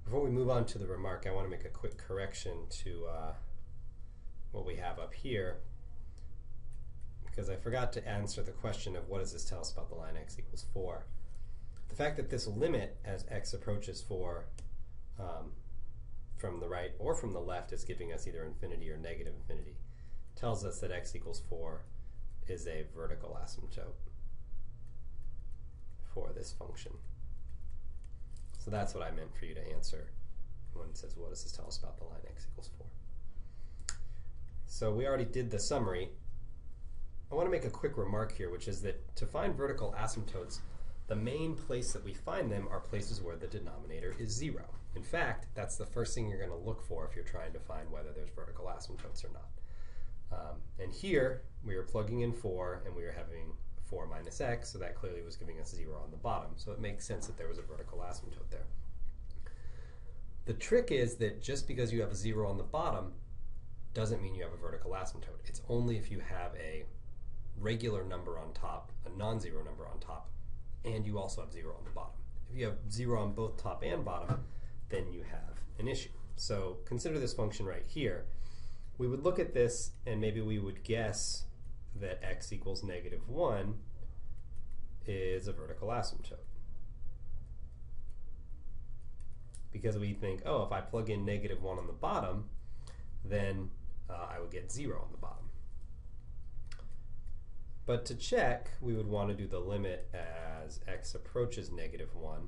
Before we move on to the remark, I want to make a quick correction to what we have up here, because I forgot to answer the question of what does this tell us about the line x equals 4. The fact that this limit as x approaches 4 from the right or from the left is giving us either infinity or negative infinity tells us that x equals 4 is a vertical asymptote for this function. So that's what I meant for you to answer when it says what does this tell us about the line x equals 4. So we already did the summary. I want to make a quick remark here, which is that to find vertical asymptotes, the main place that we find them are places where the denominator is 0. In fact, that's the first thing you're going to look for if you're trying to find whether there's vertical asymptotes or not. And here we are plugging in 4 and we are having 4 minus x, so that clearly was giving us 0 on the bottom. So it makes sense that there was a vertical asymptote there. The trick is that just because you have a 0 on the bottom doesn't mean you have a vertical asymptote. It's only if you have a regular number on top, a non-zero number on top, and you also have 0 on the bottom. If you have 0 on both top and bottom, then you have an issue. So consider this function right here. We would look at this and maybe we would guess that x equals negative 1 is a vertical asymptote. Because we think, oh, if I plug in negative 1 on the bottom, then I would get 0 on the bottom. But to check, we would want to do the limit as x approaches negative 1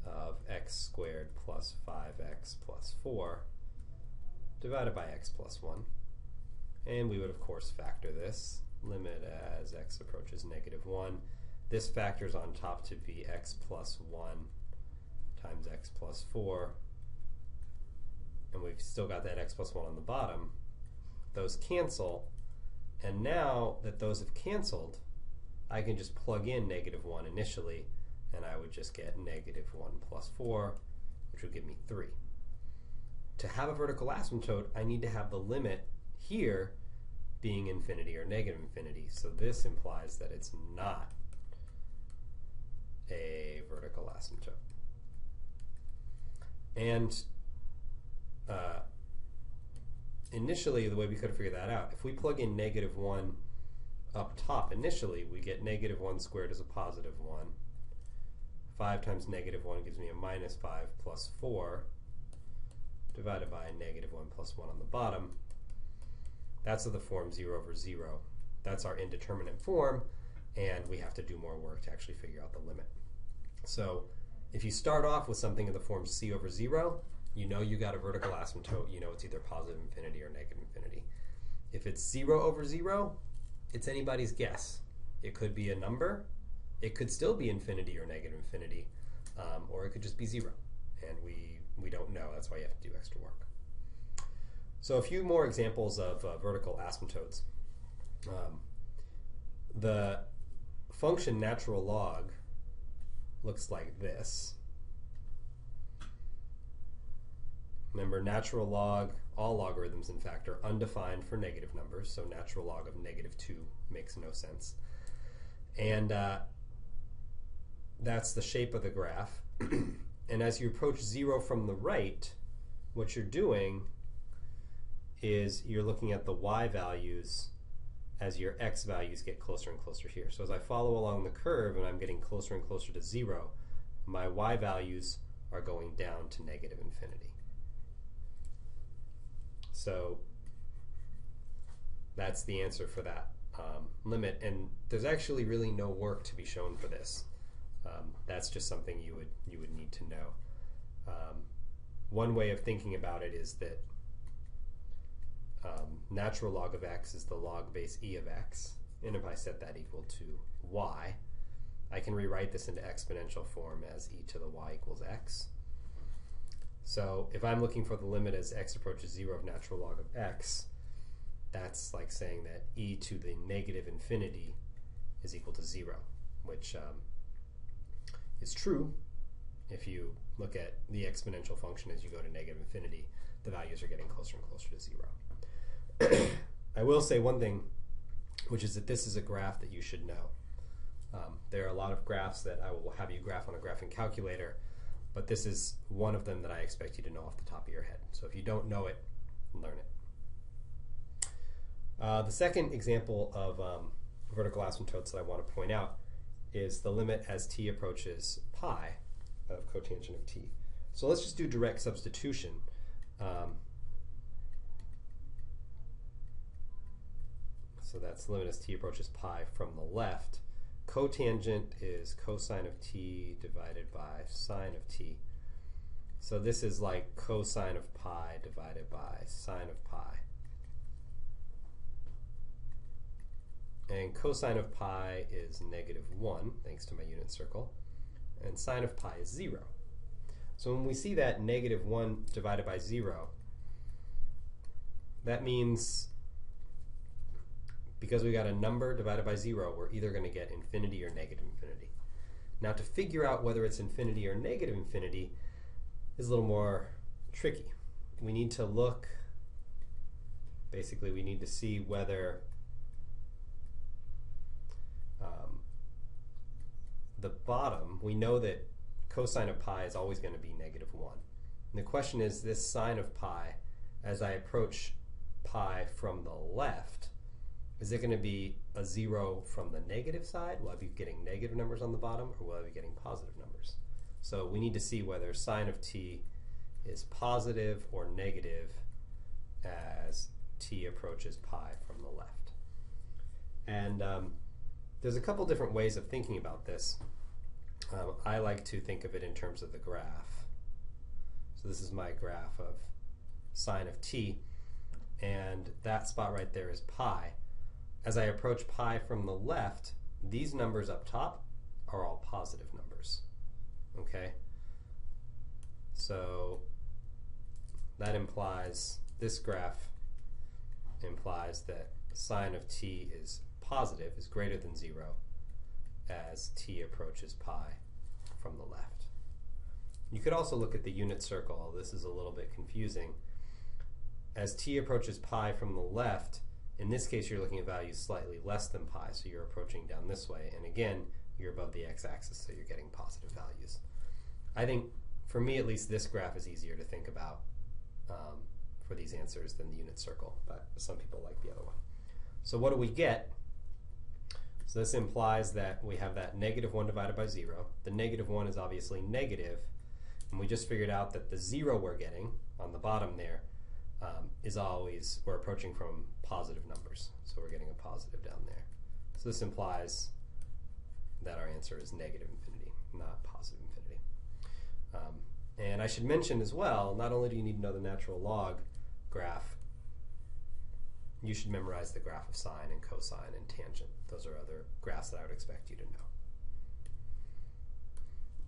of x squared plus 5x plus 4 divided by x plus 1. And we would, of course, factor this. Limit as x approaches negative 1. This factors on top to be x plus 1 times x plus 4. And we've still got that x plus 1 on the bottom. Those cancel. And now that those have canceled, I can just plug in negative 1 initially, and I would just get negative 1 plus 4, which would give me 3. To have a vertical asymptote, I need to have the limit here being infinity or negative infinity. So this implies that it's not a vertical asymptote. And initially, the way we could have figured that out, if we plug in negative 1 up top initially, we get negative 1 squared is a positive 1. 5 times negative 1 gives me a minus 5 plus 4 divided by negative 1 plus 1 on the bottom. That's of the form 0 over 0. That's our indeterminate form, and we have to do more work to actually figure out the limit. So if you start off with something in the form c over 0, you know you got a vertical asymptote. You know it's either positive infinity or negative infinity. If it's 0 over 0, it's anybody's guess. It could be a number. It could still be infinity or negative infinity, or it could just be 0. And we don't know. That's why you have to do extra work. So a few more examples of vertical asymptotes. The function natural log looks like this. Remember, natural log, all logarithms in fact, are undefined for negative numbers, so natural log of negative 2 makes no sense. And that's the shape of the graph. And as you approach 0 from the right, what you're doing is you're looking at the y values as your x values get closer and closer here. So as I follow along the curve and I'm getting closer and closer to 0, my y values are going down to negative infinity. So that's the answer for that limit. And there's actually really no work to be shown for this. That's just something you would need to know. One way of thinking about it is that natural log of x is the log base e of x. And if I set that equal to y, I can rewrite this into exponential form as e to the y equals x. So if I'm looking for the limit as x approaches 0 of natural log of x, that's like saying that e to the negative infinity is equal to 0, which is true. If you look at the exponential function as you go to negative infinity, the values are getting closer and closer to 0. I will say one thing, which is that this is a graph that you should know. There are a lot of graphs that I will have you graph on a graphing calculator, but this is one of them that I expect you to know off the top of your head. So if you don't know it, learn it. The second example of vertical asymptotes that I want to point out is the limit as t approaches pi of cotangent of t. So let's just do direct substitution. So that's limit as t approaches pi from the left. Cotangent is cosine of t divided by sine of t. So this is like cosine of pi divided by sine of pi. And cosine of pi is -1, thanks to my unit circle. And sine of pi is 0. So when we see that -1 divided by 0, that means because we got a number divided by 0, we're either going to get infinity or negative infinity. Now to figure out whether it's infinity or negative infinity is a little more tricky. We need to look, basically we need to see whether the bottom, we know that cosine of pi is always going to be -1. And the question is, this sine of pi, as I approach pi from the left, is it going to be a 0 from the negative side? Will I be getting negative numbers on the bottom, or will I be getting positive numbers? So we need to see whether sine of t is positive or negative as t approaches pi from the left. And there's a couple different ways of thinking about this. I like to think of it in terms of the graph. So this is my graph of sine of t, and that spot right there is pi. As I approach pi from the left, these numbers up top are all positive numbers. Okay? So that implies, this graph implies that sine of t is positive, is greater than 0 as t approaches pi from the left. You could also look at the unit circle. This is a little bit confusing. As t approaches pi from the left, in this case you're looking at values slightly less than pi, so you're approaching down this way, and again you're above the x-axis, so you're getting positive values. I think, for me at least, this graph is easier to think about for these answers than the unit circle, but some people like the other one. So what do we get? So this implies that we have that -1 divided by 0. The -1 is obviously negative, and we just figured out that the 0 we're getting on the bottom there is always, we're approaching from positive numbers, so we're getting a positive down there. So this implies that our answer is negative infinity, not positive infinity. And I should mention as well, not only do you need to know the natural log graph, you should memorize the graph of sine and cosine and tangent. Those are other graphs that I would expect you to know.